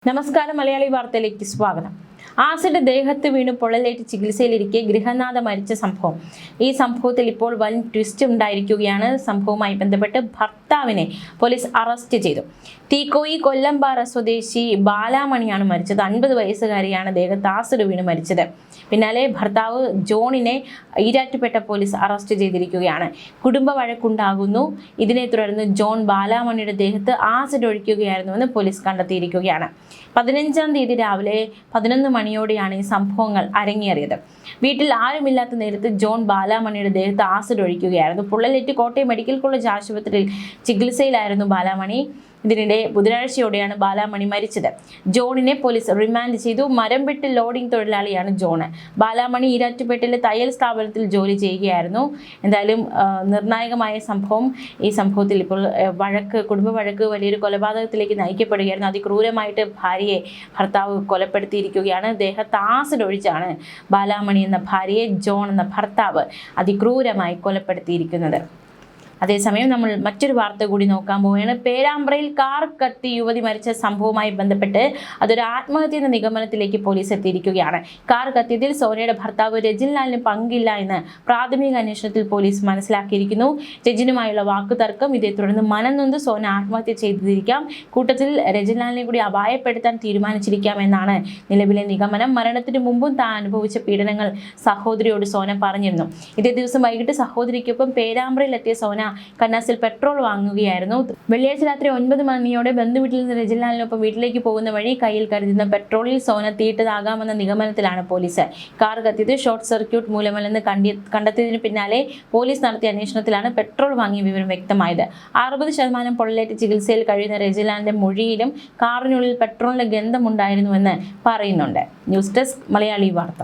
നമസ്കാരം മലയാളി വാർത്തയിലേക്ക് സ്വാഗതം. ആസിഡ് ദേഹത്ത് വീണ് പൊള്ളലേറ്റ് ചികിത്സയിലിരിക്കെ ഗൃഹനാഥ മരിച്ച സംഭവം. ഈ സംഭവത്തിൽ ഇപ്പോൾ വൻ ട്വിസ്റ്റ് ഉണ്ടായിരിക്കുകയാണ്. സംഭവവുമായി ബന്ധപ്പെട്ട് ഭർത്താവിനെ പോലീസ് അറസ്റ്റ് ചെയ്തു. തീക്കോയി കൊല്ലമ്പാറ സ്വദേശി ബാലാമണിയാണ് മരിച്ചത്. 50 വയസ്സുകാരിയാണ് ദേഹത്ത് ആസിഡ് വീണ് മരിച്ചത്. പിന്നാലെ ഭർത്താവ് ജോണിനെ ഈരാറ്റുപേട്ട പോലീസ് അറസ്റ്റ് ചെയ്തിരിക്കുകയാണ്. കുടുംബ വഴക്കുണ്ടാകുന്നു. ഇതിനെ തുടർന്ന് ജോൺ ബാലാമണിയുടെ ദേഹത്ത് ആസിഡ് ഒഴിക്കുകയായിരുന്നുവെന്ന് പോലീസ് കണ്ടെത്തിയിരിക്കുകയാണ്. 15-ാം തീയതി രാവിലെ 11 മണിയോടെയാണ് ഈ സംഭവങ്ങൾ അരങ്ങേറിയത്. വീട്ടിൽ ആരുമില്ലാത്ത നേരത്ത് ജോൺ ബാലാമണിയുടെ ദേഹത്ത് ആസിഡ് ഒഴിക്കുകയായിരുന്നു. പൊള്ളലേറ്റ് കോട്ടയം മെഡിക്കൽ കോളേജ് ആശുപത്രിയിൽ ചികിത്സയിലായിരുന്നു ബാലാമണി. ഇതിനിടെ ബുധനാഴ്ചയോടെയാണ് ബാലാമണി മരിച്ചത്. ജോണിനെ പോലീസ് റിമാൻഡ് ചെയ്തു. മരം വെട്ട് ലോഡിംഗ് തൊഴിലാളിയാണ് ജോൺ. ബാലാമണി ഈരാറ്റുപേട്ടയിലെ തയ്യൽ സ്ഥാപനത്തിൽ ജോലി ചെയ്യുകയായിരുന്നു. എന്തായാലും നിർണായകമായ സംഭവം. ഈ സംഭവത്തിൽ ഇപ്പോൾ കുടുംബ വഴക്ക് വലിയൊരു കൊലപാതകത്തിലേക്ക് നയിക്കപ്പെടുകയായിരുന്നു. അതിക്രൂരമായിട്ട് ഭാര്യയെ ഭർത്താവ് കൊലപ്പെടുത്തിയിരിക്കുകയാണ്. ദേഹത്ത് ആസിഡ് ഒഴിച്ചാണ് ബാലാമണി എന്ന ഭാര്യയെ ജോൺ എന്ന ഭർത്താവ് അതിക്രൂരമായി കൊലപ്പെടുത്തിയിരിക്കുന്നത്. അതേസമയം നമ്മൾ മറ്റൊരു വാർത്ത കൂടി നോക്കാൻ പോവുകയാണ്. പേരാമ്പ്രയിൽ കാർ കത്തി യുവതി മരിച്ച സംഭവവുമായി ബന്ധപ്പെട്ട് അതൊരു ആത്മഹത്യ എന്ന നിഗമനത്തിലേക്ക് പോലീസ് എത്തിയിരിക്കുകയാണ്. കാർ കത്തിയതിൽ സോനയുടെ ഭർത്താവ് രജിൻലാലിന് പങ്കില്ല എന്ന് പ്രാഥമിക അന്വേഷണത്തിൽ പോലീസ് മനസ്സിലാക്കിയിരിക്കുന്നു. രജിനുമായുള്ള വാക്കുതർക്കം, ഇതേ തുടർന്ന് മനംനൊന്ത് സോന ആത്മഹത്യ ചെയ്തിരിക്കാം. കൂട്ടത്തിൽ രജിൻലാലിനെ കൂടി അപായപ്പെടുത്താൻ തീരുമാനിച്ചിരിക്കാമെന്നാണ് നിലവിലെ നിഗമനം. മരണത്തിന് മുമ്പും താൻ അനുഭവിച്ച പീഡനങ്ങൾ സഹോദരിയോട് സോന പറഞ്ഞിരുന്നു. ഇതേ ദിവസം വൈകിട്ട് സഹോദരിക്കൊപ്പം പേരാമ്പ്രയിൽ എത്തിയ സോന കന്നാസിൽ പെട്രോൾ വാങ്ങുകയായിരുന്നു. വെള്ളിയാഴ്ച രാത്രി 9 മണിയോടെ ബന്ധുവീട്ടിൽ നിന്ന് രജിൻലാലിനൊപ്പം വീട്ടിലേക്ക് പോകുന്ന വഴി കയ്യിൽ കരുതുന്ന പെട്രോളിൽ സോന തീയിട്ടതാകാമെന്ന നിഗമനത്തിലാണ് പോലീസ്. കാർ കത്തിയത് ഷോർട്ട് സർക്യൂട്ട് മൂലമല്ലെന്ന് കണ്ടെത്തിയതിനു പിന്നാലെ പോലീസ് നടത്തിയ അന്വേഷണത്തിലാണ് പെട്രോൾ വാങ്ങിയ വിവരം വ്യക്തമായത്. 60% പൊള്ളലേറ്റ് ചികിത്സയിൽ കഴിയുന്ന രജിൻലാലിന്റെ മൊഴിയിലും കാറിനുള്ളിൽ പെട്രോളിന്റെ ഗന്ധമുണ്ടായിരുന്നുവെന്ന് പറയുന്നുണ്ട്. ന്യൂസ് ഡെസ്ക് മലയാളി വാർത്ത.